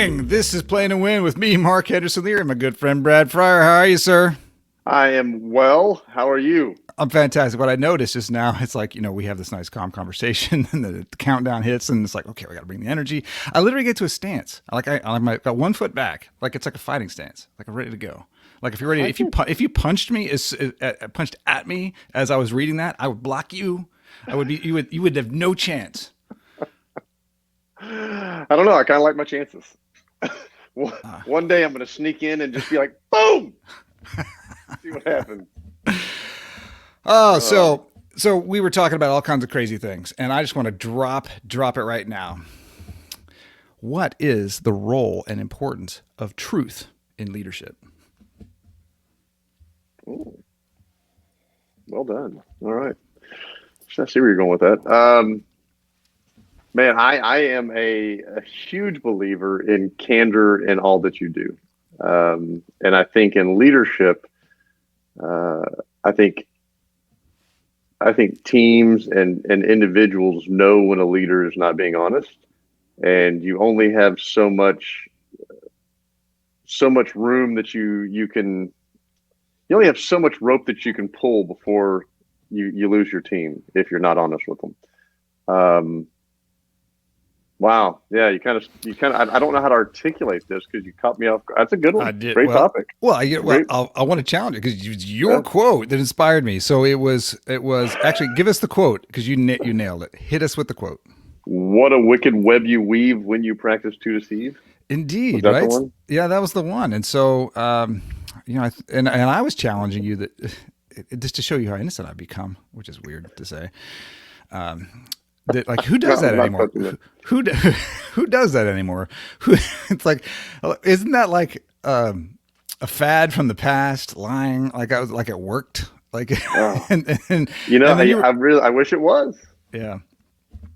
morning. This is Playing to Win with me, Mark Henderson Leary, and my good friend Brad Freyer. How are you, sir? I am well. How are you? I'm fantastic. What I noticed is now it's like, we have this nice calm conversation and the countdown hits and it's like, okay, we got to bring the energy. I literally get to a stance. I got 1 foot back. Like it's like a fighting stance. Like I'm ready to go. Like if you're ready, if you punched me, punched at me as I was reading that, I would block you. You would have no chance. I don't know. I kind of like my chances. One day I'm going to sneak in and just be like, boom, see what happens. Oh, so we were talking about all kinds of crazy things, and I just want to drop it right now. What is the role and importance of truth in leadership? Ooh, well done. All right. I see where you're going with that. Man, I am a huge believer in candor in all that you do. And I think in leadership, I think teams and individuals know when a leader is not being honest, and you only have so much room that you only have so much rope that you can pull before you lose your team if you're not honest with them. Wow. Yeah, you kind of. I don't know how to articulate this because you caught me off. That's a good one. I did. Great topic. Well, I want to challenge it because it's your quote that inspired me. So it was actually, give us the quote because you nailed it. Hit us with the quote. What a wicked web you weave when you practice to deceive. Indeed, was that right? the one? Yeah, that was the one. And so, and I was challenging you that just to show you how innocent I've become, which is weird to say. That, like, who does that anymore? Who does that anymore? It's like, isn't that like a fad from the past? Lying, like I was like it worked, like, and I wish it was. Yeah.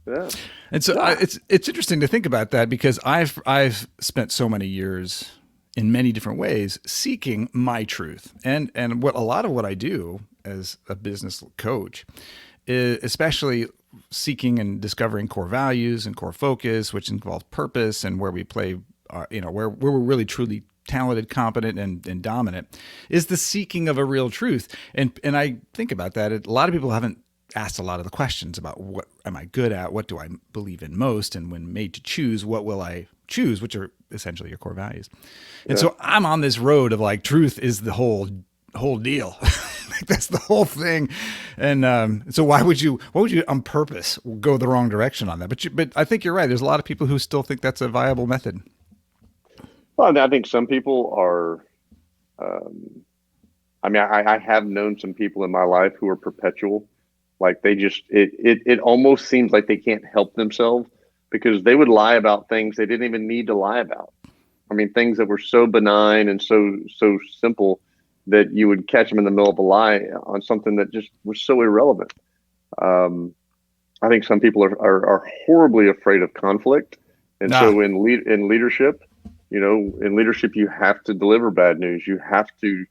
Yeah. And so it's interesting to think about that because I've spent so many years in many different ways seeking my truth, and what a lot of what I do as a business coach is especially seeking and discovering core values and core focus, which involves purpose and where we play, where we're really truly talented, competent, and dominant, is the seeking of a real truth. And I think about that. A lot of people haven't asked a lot of the questions about what am I good at, what do I believe in most, and when made to choose, what will I choose, which are essentially your core values. And so I'm on this road of like truth is the whole deal. That's the whole thing. And so why would you on purpose go the wrong direction on that? But I think you're right. There's a lot of people who still think that's a viable method. Well, I think some people are. I have known some people in my life who are perpetual. Like they just it almost seems like they can't help themselves because they would lie about things they didn't even need to lie about. I mean, things that were so benign and so simple that you would catch them in the middle of a lie on something that just was so irrelevant. I think some people are horribly afraid of conflict. And so in leadership, you have to deliver bad news. You have to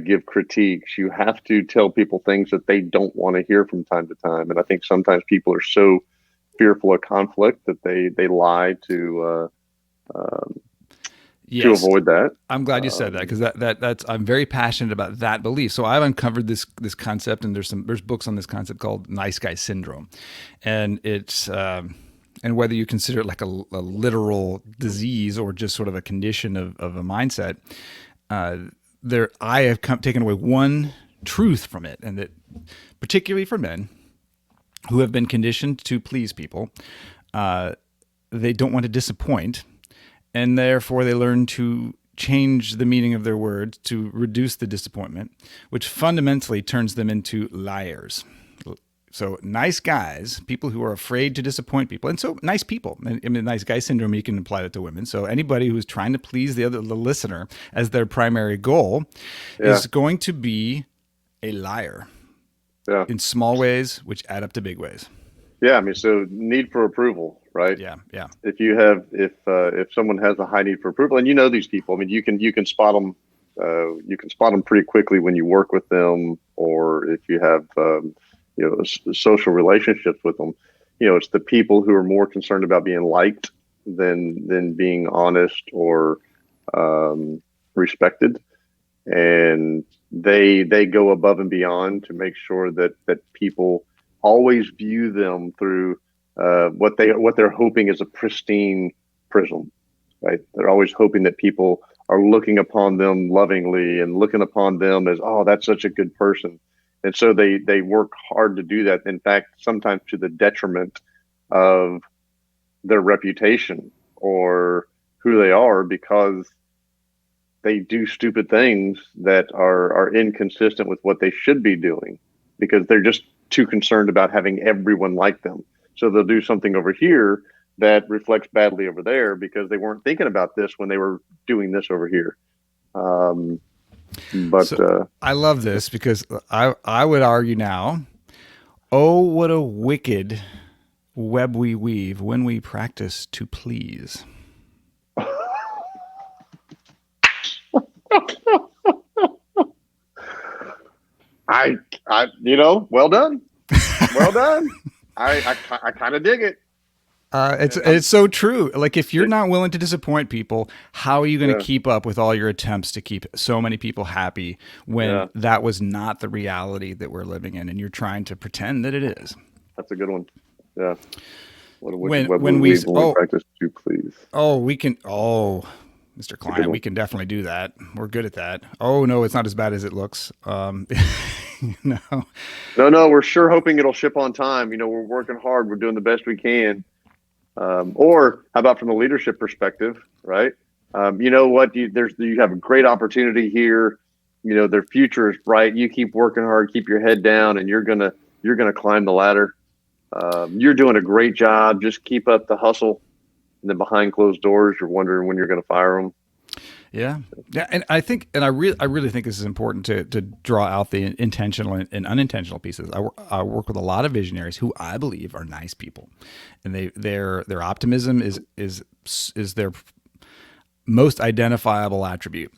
give critiques. You have to tell people things that they don't want to hear from time to time. And I think sometimes people are so fearful of conflict that they lie to avoid that. I'm glad you said that because that's I'm very passionate about that belief. So I've uncovered this concept, and there's books on this concept called nice guy syndrome, and it's and whether you consider it like a literal disease or just sort of a condition of a mindset, I have taken away one truth from it, and that particularly for men who have been conditioned to please people, they don't want to disappoint. And therefore, they learn to change the meaning of their words to reduce the disappointment, which fundamentally turns them into liars. So nice guys, people who are afraid to disappoint people, and so nice people. I mean, nice guy syndrome, you can apply that to women. So anybody who's trying to please the listener as their primary goal is going to be a liar in small ways, which add up to big ways. Yeah, I mean, so need for approval, right? Yeah. If someone has a high need for approval, and you know these people, I mean, you can spot them. You can spot them pretty quickly when you work with them, or if you have social relationships with them. It's the people who are more concerned about being liked than being honest or respected, and they go above and beyond to make sure that people always view them through what they're hoping is a pristine prism, right? They're always hoping that people are looking upon them lovingly and looking upon them as, oh, that's such a good person. And so they work hard to do that. In fact, sometimes to the detriment of their reputation or who they are, because they do stupid things that are inconsistent with what they should be doing, because they're just too concerned about having everyone like them. So they'll do something over here that reflects badly over there because they weren't thinking about this when they were doing this over here. Um, but So I love this because I would argue now, oh, what a wicked web we weave when we practice to please. well done, well done. I kind of dig it. It's so true. Like if you're not willing to disappoint people, how are you going to Yeah, keep up with all your attempts to keep so many people happy when yeah, that was not the reality that we're living in, and you're trying to pretend that it is? that's a good one. Yeah, what a wicked When web we when we weave when we oh practice to please. we can Mr. It's a good Klein, we one. can definitely do that. We're good at that. Oh no, it's not as bad as it looks. No. No, we're sure hoping it'll ship on time. We're working hard. We're doing the best we can. Or how about from a leadership perspective, right? You know what? You have a great opportunity here. Their future is bright. You keep working hard, keep your head down, and you're gonna climb the ladder. You're doing a great job. Just keep up the hustle. And then behind closed doors, you're wondering when you're going to fire them. Yeah, yeah, and I really think this is important to draw out the intentional and unintentional pieces. I work with a lot of visionaries who I believe are nice people, and their optimism is their most identifiable attribute.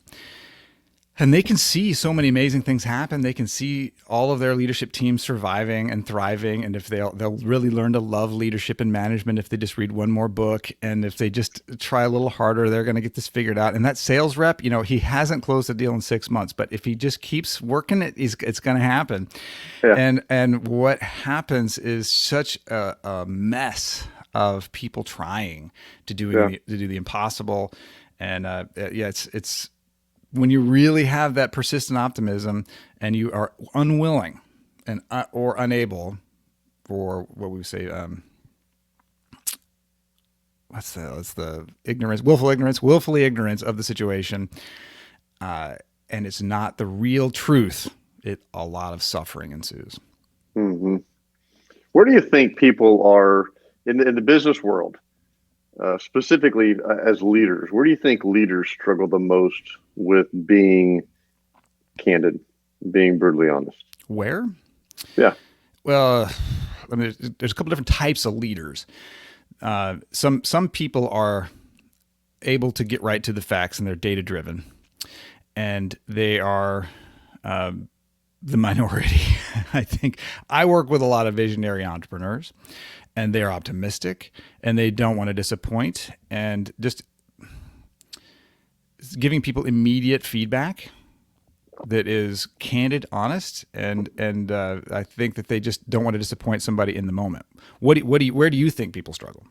And they can see so many amazing things happen. They can see all of their leadership teams surviving and thriving. And if they'll really learn to love leadership and management if they just read one more book, and if they just try a little harder, they're going to get this figured out. And that sales rep, he hasn't closed a deal in 6 months, but if he just keeps working it, it's going to happen. Yeah, And what happens is such a mess of people trying to yeah, do the impossible. And yeah, it's when you really have that persistent optimism and you are unwilling and or unable, or what we say, what's the ignorance, willfully ignorance of the situation, and it's not the real truth, a lot of suffering ensues. hmm Where do you think people are in the business world, specifically as leaders? Where do you think leaders struggle the most with being candid, being brutally honest? Where? Yeah, Well, I mean, there's a couple different types of leaders. Some people are able to get right to the facts and they're data driven, and they are the minority. I think I work with a lot of visionary entrepreneurs, and they're optimistic and they don't want to disappoint, and just giving people immediate feedback that is candid, honest, and I think that they just don't want to disappoint somebody in the moment. Where do you think people struggle?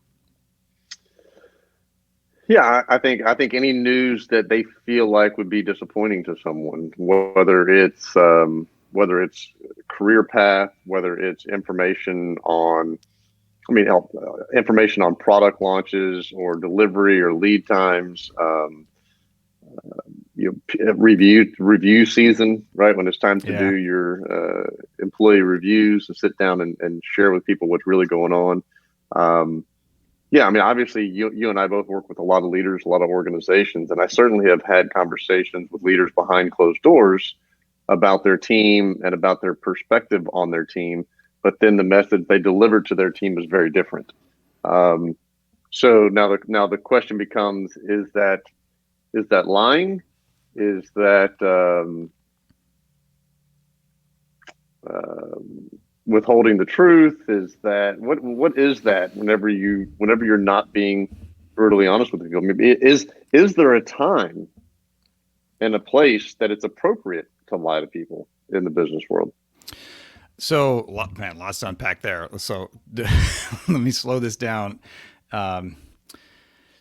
yeah. I think any news that they feel like would be disappointing to someone, whether it's career path, whether it's information on product launches or delivery or lead times. Review season, right? When it's time to do Yeah, your employee reviews and sit down and share with people what's really going on. Um, yeah, obviously, you and I both work with a lot of leaders, a lot of organizations, and I certainly have had conversations with leaders behind closed doors about their team and about their perspective on their team. But then the message they deliver to their team is very different. Um, so now the question becomes: is that lying? Is that withholding the truth? Is that what is that? Whenever you're not being brutally honest with people. I mean, is there a time and a place that it's appropriate to lie to people in the business world? So, man, lots to unpack there. So, let me slow this down.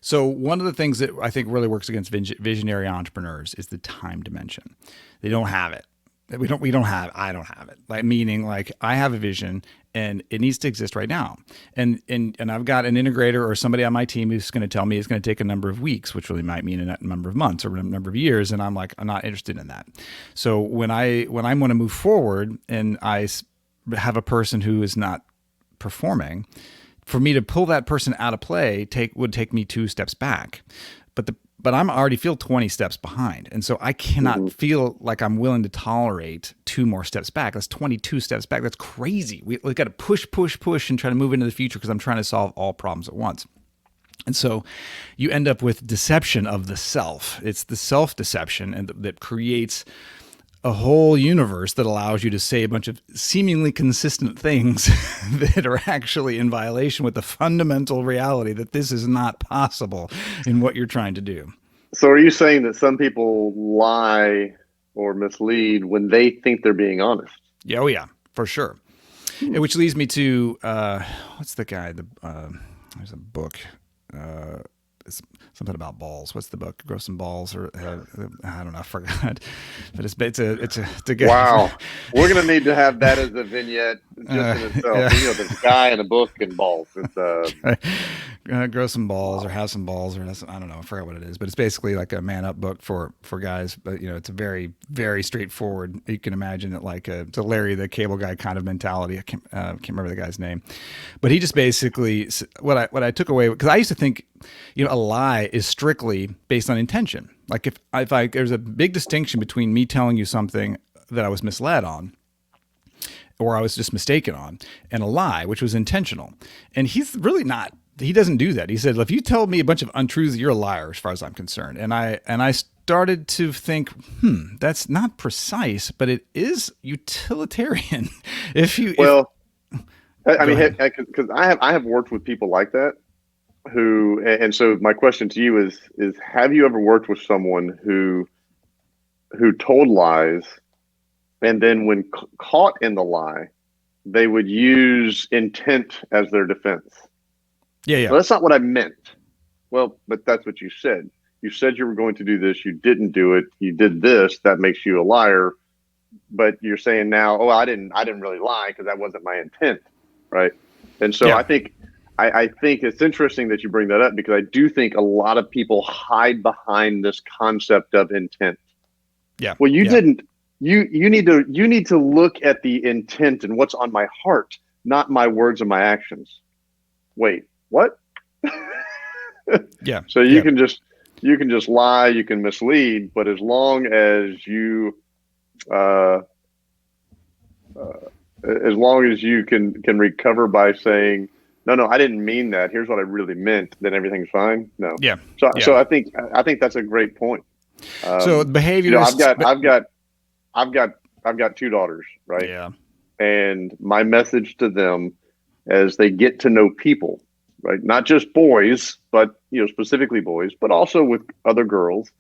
So, one of the things that I think really works against visionary entrepreneurs is the time dimension. They don't have it. I don't have it. Like, meaning, like, I have a vision and it needs to exist right now. And I've got an integrator or somebody on my team who's going to tell me it's going to take a number of weeks, which really might mean a number of months or a number of years. And I'm like, I'm not interested in that. So when I want to move forward and I have a person who is not performing, for me to pull that person out of play would take me 2 steps back. But I'm already feel 20 steps behind. And so I cannot feel like I'm willing to tolerate 2 more steps back. That's 22 steps back. That's crazy. We got to push and try to move into the future because I'm trying to solve all problems at once. And so you end up with deception of the self. It's the self-deception and that creates a whole universe that allows you to say a bunch of seemingly consistent things that are actually in violation with the fundamental reality that this is not possible in what you're trying to do. So are you saying that some people lie or mislead when they think they're being honest? Yeah, oh yeah, for sure. Which leads me to, what's the guy, there's a book, it's something about balls. What's the book? Grow Some Balls, or I don't know, I forgot. But it's a guy. Wow, we're gonna need to have that as a vignette just in itself. Yeah. You know, this guy and a book and balls. It's Grow Some Balls or Have Some Balls, or I don't know, I forgot what it is. But it's basically like a man up book for guys. But you know, it's a very, very straightforward. You can imagine it like it's a Larry the Cable Guy kind of mentality. I can't remember the guy's name, but he just basically what I took away, because I used to think, you know, a lie is strictly based on intention. Like if there's a big distinction between me telling you something that I was misled on or I was just mistaken on, and a lie, which was intentional. And he's really not, he doesn't do that. He said, if you tell me a bunch of untruths, you're a liar as far as I'm concerned. And I started to think, that's not precise, but it is utilitarian. I mean, because I have worked with people like that. And so my question to you is have you ever worked with someone who told lies, and then when caught in the lie, they would use intent as their defense? Yeah. Well, that's not what I meant. Well, but that's what you said. You said you were going to do this. You didn't do it. You did this. That makes you a liar. But you're saying now, I didn't really lie because that wasn't my intent. Right. And so I think it's interesting that you bring that up, because I do think a lot of people hide behind this concept of intent. Yeah. Well, you didn't. You need to look at the intent and what's on my heart, not my words and my actions. Wait, what? Yeah. So you can just lie, you can mislead, but as long as you can recover by saying, no, I didn't mean that, here's what I really meant, then everything's fine. No. Yeah. So I think that's a great point. So behavior. You know, I've got 2 daughters, right? Yeah. And my message to them as they get to know people, right? Not just boys, but you know, specifically boys, but also with other girls.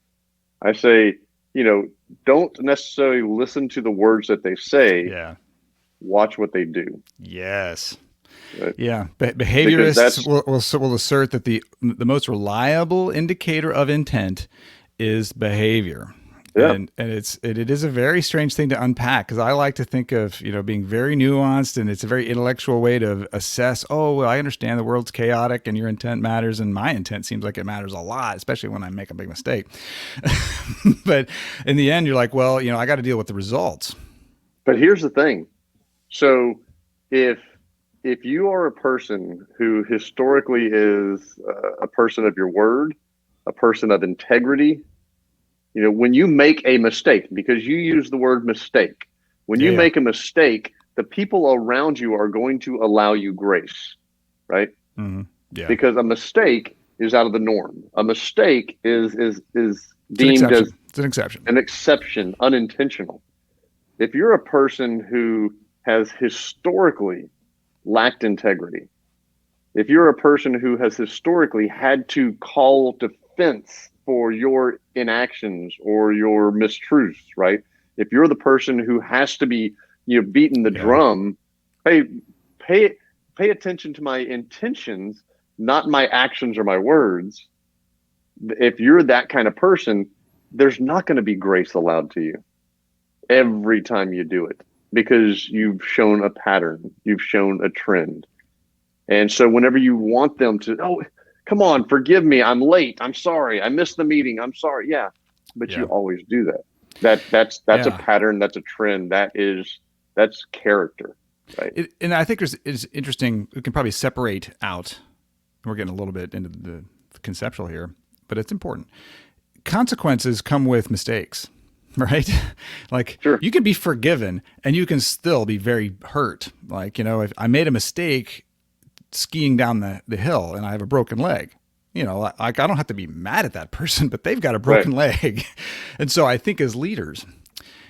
I say, you know, don't necessarily listen to the words that they say. Yeah. Watch what they do. Yes. Right? Yeah. Behaviorists will assert that the most reliable indicator of intent is behavior. Yeah. And it is a very strange thing to unpack, because I like to think of, you know, being very nuanced, and it's a very intellectual way to assess, I understand the world's chaotic and your intent matters, and my intent seems like it matters a lot, especially when I make a big mistake. But in the end, you're like, well, you know, I got to deal with the results. But here's the thing. So if you are a person who historically is a person of your word, a person of integrity, you know, when you make a mistake, because you use the word mistake, when you make a mistake, the people around you are going to allow you grace, right? Mm-hmm. Yeah. Because a mistake is out of the norm. A mistake is deemed as an exception, unintentional. If you're a person who has historically lacked integrity, If you're a person who has historically had to call defense for your inactions or your mistruths, right? If you're the person who has to be, beating the Yeah. drum, hey, pay pay attention to my intentions, not my actions or my words. If you're that kind of person, there's not going to be grace allowed to you every time you do it because you've shown a pattern, you've shown a trend. And so whenever you want them to, oh, come on, forgive me, I'm late, I'm sorry, I missed the meeting, I'm sorry. Yeah, but you Yeah. always do that. That's a Yeah. pattern, that's a trend, that's character, right? And I think it's interesting. We can probably separate out. We're getting a little bit into the conceptual here, but it's important. Consequences come with mistakes, right? Like Sure. you can be forgiven and you can still be very hurt. Like, if I made a mistake skiing down the hill and I have a broken leg, like I don't have to be mad at that person, but they've got a Right. broken leg. And so I think as leaders,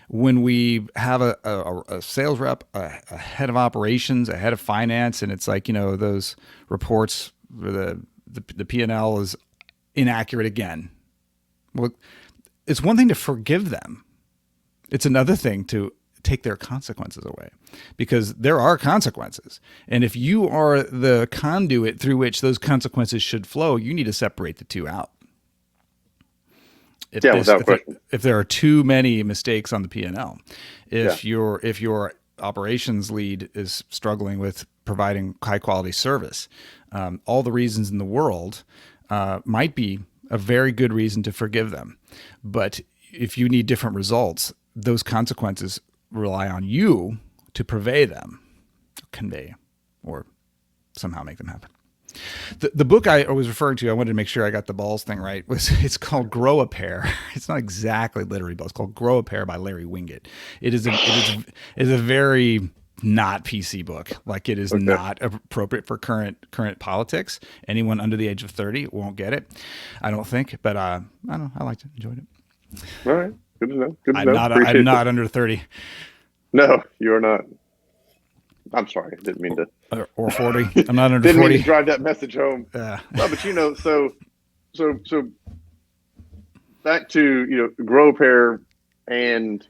when we have a sales rep, a head of operations, a head of finance, and it's like, those reports where the P&L is inaccurate again. Well, it's one thing to forgive them. It's another thing to take their consequences away, because there are consequences. And if you are the conduit through which those consequences should flow, you need to separate the two out. Without question. If there are too many mistakes on the P&L, if Yeah. your operations lead is struggling with providing high quality service, all the reasons in the world might be a very good reason to forgive them. But if you need different results, those consequences rely on you to convey, or somehow make them happen. The book I was referring to, I wanted to make sure I got the balls thing right, it's called Grow a Pair. It's not exactly literary, but it's called Grow a Pair by Larry Winget. It is a very not PC book. Like, it is Okay. not appropriate for current politics. Anyone under the age of 30 won't get it, I don't think. But I don't know. I liked it, enjoyed it. All right. Good to know. Good to I'm know. not Appreciate I'm it. not under 30 No, you're not. I'm sorry. Didn't mean to. or 40. I'm not under Didn't mean to 40. drive that message home. Uh, Well, but so back to grow a pair and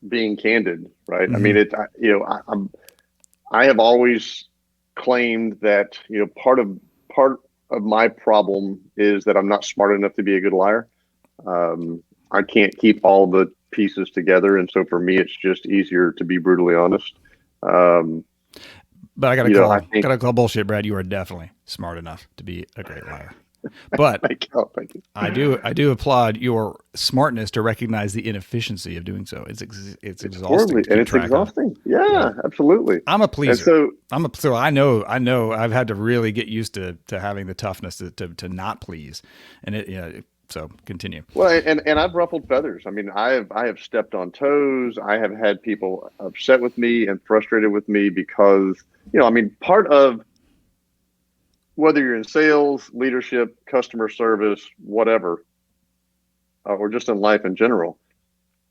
being candid, right? I mean, I have always claimed that part of my problem is that I'm not smart enough to be a good liar. I can't keep all the pieces together, and so for me, it's just easier to be brutally honest. But I I think. gotta call bullshit, Brad. You are definitely smart enough to be a great liar. But Thank you. I do applaud your smartness to recognize the inefficiency of doing so. It's exhausting. Horribly, to and keep it's track of. exhausting. Yeah, absolutely. I'm a And pleaser. so, So I know I've had to really get used to having the toughness to not please. And so continue. well, and I've ruffled feathers. I mean, I have stepped on toes. I have had people upset with me and frustrated with me because, I mean, part of whether you're in sales, leadership, customer service, whatever, or just in life in general,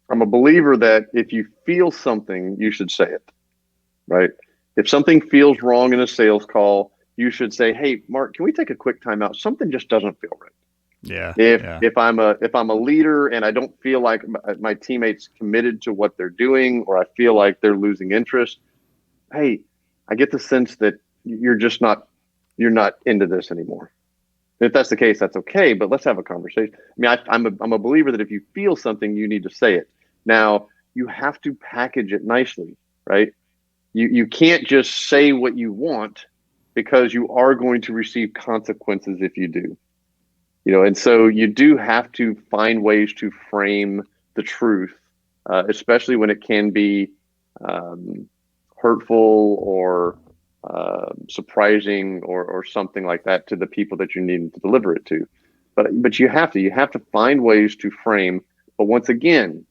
I'm a believer that if you feel something, you should say it, right? If something feels wrong in a sales call, you should say, "Hey, Mark, can we take a quick timeout? Something just doesn't feel right." Yeah. If Yeah. if I'm a leader and I don't feel like my teammates committed to what they're doing, or I feel like they're losing interest, hey, I get the sense that you're not into this anymore. If that's the case, that's okay, but let's have a conversation. I mean, I'm a believer that if you feel something, you need to say it. Now, you have to package it nicely, right? You can't just say what you want, because you are going to receive consequences if you do. And so you do have to find ways to frame the truth, especially when it can be hurtful or surprising or something like that to the people that you need to deliver it to. But you have to find ways to frame. But once again,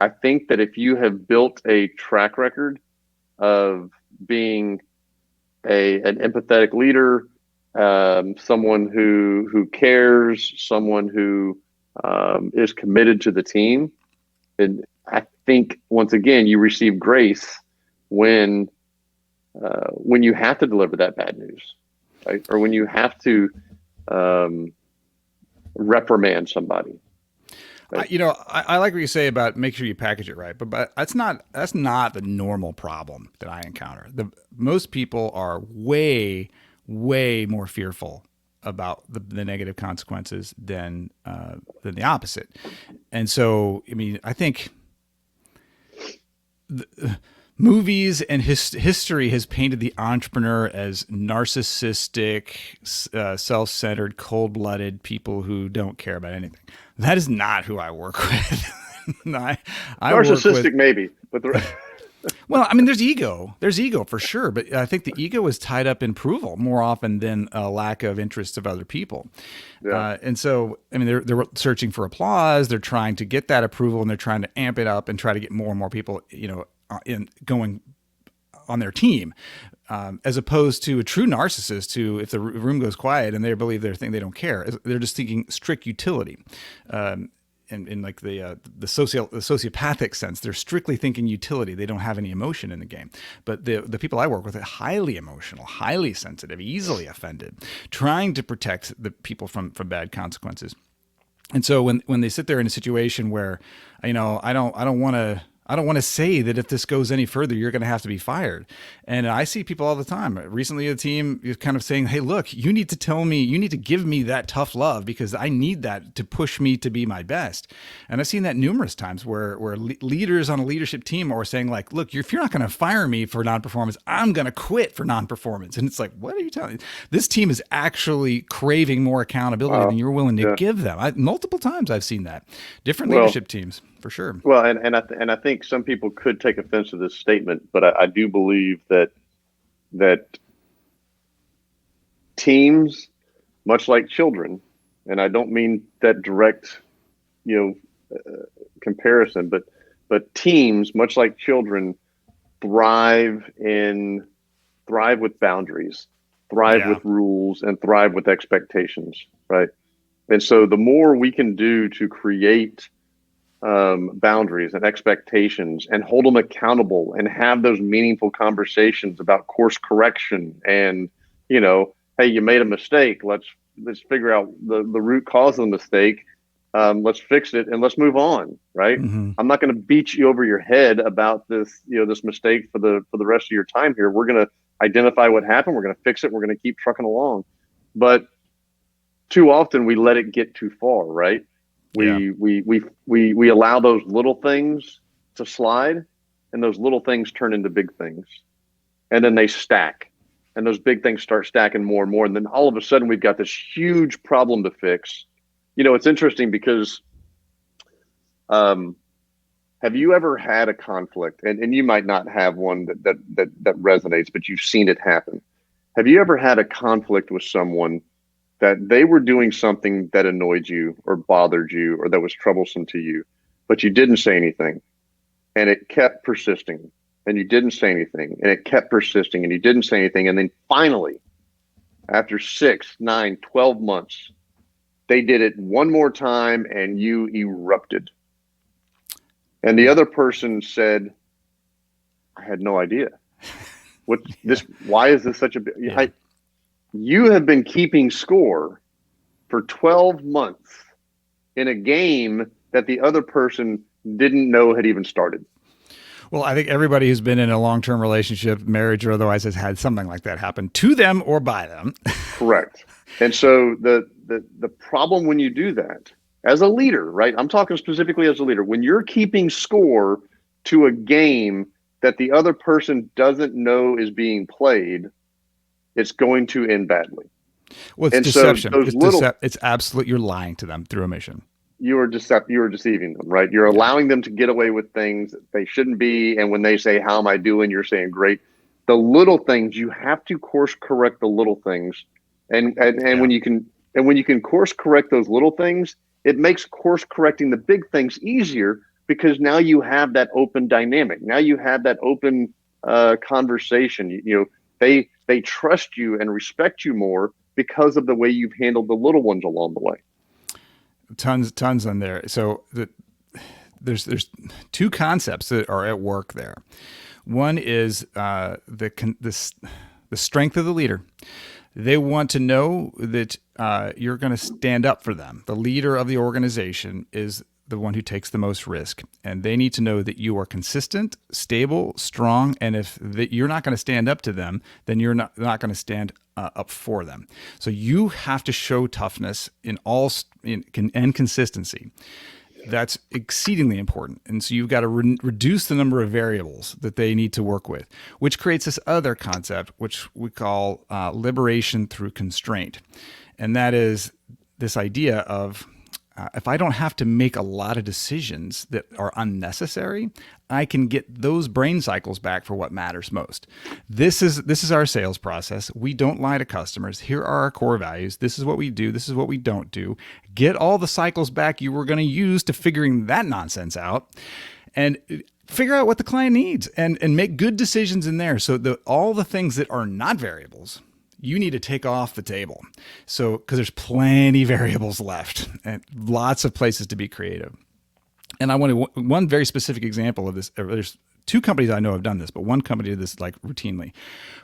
I think that if you have built a track record of being an empathetic leader, someone who cares, someone who is committed to the team, and I think once again you receive grace when you have to deliver that bad news. right? Or when you have to um, reprimand somebody. Right? I like what you say about make sure you package it right, but that's not the normal problem that I encounter. Most people are way more fearful about the negative consequences than the opposite. And so, I mean, I think movies and history has painted the entrepreneur as narcissistic, self-centered, cold-blooded people who don't care about anything. That is not who I work with. I Narcissistic, work with, maybe, but well, I mean, there's ego for sure, but I think the ego is tied up in approval more often than a lack of interest of other people. yeah. And so, I mean, they're searching for applause. They're trying to get that approval, and they're trying to amp it up and try to get more and more people, in going on their team, as opposed to a true narcissist who, if the room goes quiet and they believe they don't care, they're just thinking strict utility. In like the sociopathic sense, they're strictly thinking utility. They don't have any emotion in the game. But the people I work with are highly emotional, highly sensitive, easily offended, trying to protect the people from bad consequences. And so when they sit there in a situation where, I don't want to say that if this goes any further, you're going to have to be fired. And I see people all the time. Recently, a team is kind of saying, hey, look, you need to give me that tough love because I need that to push me to be my best. And I've seen that numerous times where leaders on a leadership team are saying like, look, if you're not going to fire me for non-performance, I'm going to quit for non-performance. And it's like, what are you telling me? This team is actually craving more accountability than you're willing to give them. Multiple times I've seen that. Different leadership teams. For sure. Well, and I think some people could take offense to this statement, but I do believe that teams, much like children, and I don't mean that direct, comparison, but teams, much like children, thrive with boundaries, thrive with rules, and thrive with expectations, right? And so the more we can do to create boundaries and expectations and hold them accountable and have those meaningful conversations about course correction and, hey, you made a mistake. Let's figure out the root cause of the mistake. Let's fix it and let's move on. Right. Mm-hmm. I'm not going to beat you over your head about this, this mistake for the rest of your time here. We're going to identify what happened. We're going to fix it. We're going to keep trucking along. But too often we let it get too far. Right. We allow those little things to slide, and those little things turn into big things, and then they stack, and those big things start stacking more and more, and then all of a sudden we've got this huge problem to fix. It's interesting because, have you ever had a conflict, and you might not have one that resonates, but you've seen it happen. Have you ever had a conflict with someone that they were doing something that annoyed you or bothered you or that was troublesome to you, but you didn't say anything and it kept persisting, and you didn't say anything and it kept persisting and you didn't say anything. And then finally, after 6, 9, 12 months, they did it one more time and you erupted. And the other person said, I had no idea. Why is this such a big, you have been keeping score for 12 months in a game that the other person didn't know had even started. Well, I think everybody who's been in a long-term relationship, marriage or otherwise, has had something like that happen to them or by them. Correct. And so the problem when you do that as a leader, right? I'm talking specifically as a leader. When you're keeping score to a game that the other person doesn't know is being played, it's going to end badly. Well, it's deception. So it's absolute. You're lying to them through omission. You are deceiving them, right? You're allowing them to get away with things that they shouldn't be. And when they say, how am I doing? You're saying, great. The little things, you have to course correct the little things. And when you can course correct those little things, it makes course correcting the big things easier, because now you have that open dynamic. Now you have that open conversation. They trust you and respect you more because of the way you've handled the little ones along the way. Tons on there. So there's two concepts that are at work there. One is the strength of the leader. They want to know that you're going to stand up for them. The leader of the organization is the one who takes the most risk, and they need to know that you are consistent, stable, strong, and if you're not going to stand up to them, then you're not going to stand up for them. So you have to show toughness and consistency. That's exceedingly important. And so you've got to reduce the number of variables that they need to work with, which creates this other concept, which we call liberation through constraint. And that is this idea of if I don't have to make a lot of decisions that are unnecessary, I can get those brain cycles back for what matters most. This is our sales process. We don't lie to customers. Here are our core values. This is what we do. This is what we don't do. Get all the cycles back you were going to use to figuring that nonsense out, and figure out what the client needs and make good decisions in there. So all the things that are not variables, you need to take off the table. So, because there's plenty variables left and lots of places to be creative. And I want one very specific example of this. There's two companies I know have done this, but one company did this like routinely.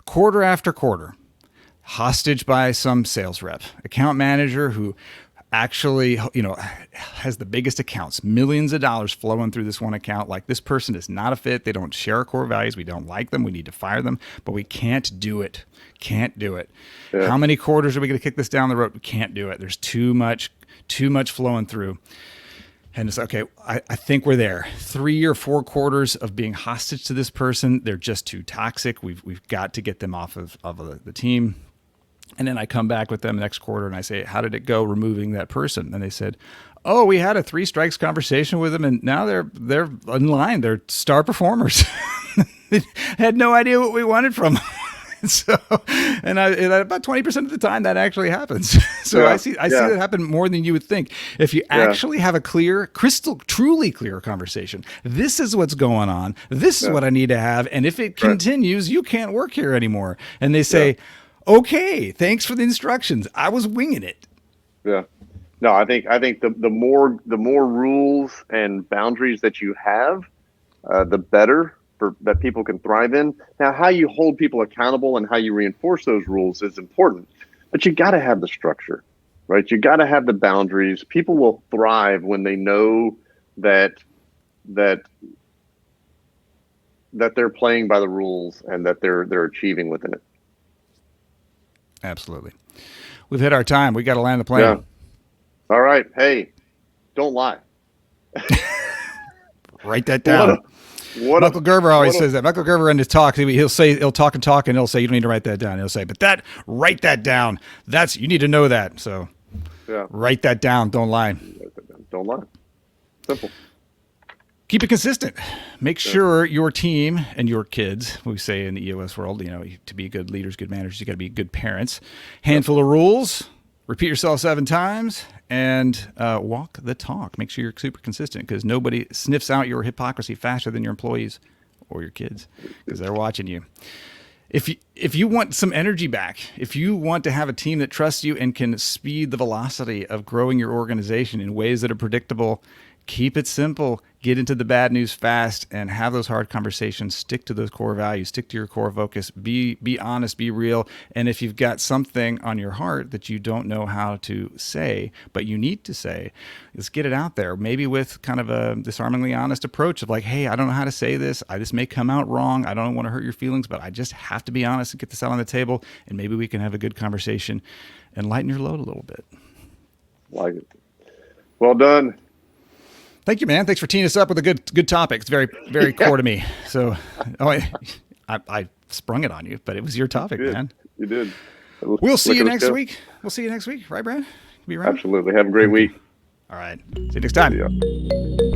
Quarter after quarter, hostage by some sales rep, account manager who actually, has the biggest accounts, millions of dollars flowing through this one account. Like, this person is not a fit. They don't share our core values. We don't like them. We need to fire them, but we can't do it. Can't do it. Yeah. How many quarters are we going to kick this down the road? We can't do it. There's too much flowing through. And it's okay. I think we're there. 3 or 4 quarters of being hostage to this person. They're just too toxic. We've got to get them off of the team. And then I come back with them next quarter and I say, how did it go removing that person? And they said, oh, we had a 3 strikes conversation with them, and now they're in line. They're star performers. They had no idea what we wanted from them. So, and about 20% of the time that actually happens. So I see that happen more than you would think. If you actually have a clear, truly clear conversation, this is what's going on. This is what I need to have. And if it continues, you can't work here anymore. And they say, okay, thanks for the instructions. I was winging it. Yeah. No, I think the more rules and boundaries that you have, the better that people can thrive in. Now, how you hold people accountable and how you reinforce those rules is important, but you got to have the structure, right? You got to have the boundaries. People will thrive when they know that they're playing by the rules and that they're achieving within it. Absolutely. We've hit our time. We got to land the plane. Yeah. All right. Hey, don't lie. Write that down. Michael Gerber always says that. Michael Gerber in his talks, he'll talk and he'll say, you don't need to write that down. He'll say, write that down. You need to know that. So write that down. Don't lie. Don't lie. Simple. Keep it consistent. Make sure your team and your kids, we say in the EOS world, to be good leaders, good managers, you got to be good parents. Handful of rules. Repeat yourself 7 times and walk the talk. Make sure you're super consistent, because nobody sniffs out your hypocrisy faster than your employees or your kids, because they're watching you. If you want some energy back, if you want to have a team that trusts you and can speed the velocity of growing your organization in ways that are predictable, keep it simple. Get into the bad news fast and have those hard conversations. Stick to those core values. Stick to your core focus. Be honest, be real. And if you've got something on your heart that you don't know how to say, but you need to say, let's get it out there. Maybe with kind of a disarmingly honest approach of like, hey, I don't know how to say this. This may come out wrong. I don't want to hurt your feelings, but I just have to be honest and get this out on the table. And maybe we can have a good conversation and lighten your load a little bit. Like it. Well done. Thank you, man. Thanks for teeing us up with a good topic. It's very, very core to me. So, I sprung it on you, but it was your topic, man. You did. We'll see you next week. We'll see you next week, right, Brad? Be around? Absolutely. Have a great week. All right. See you next time.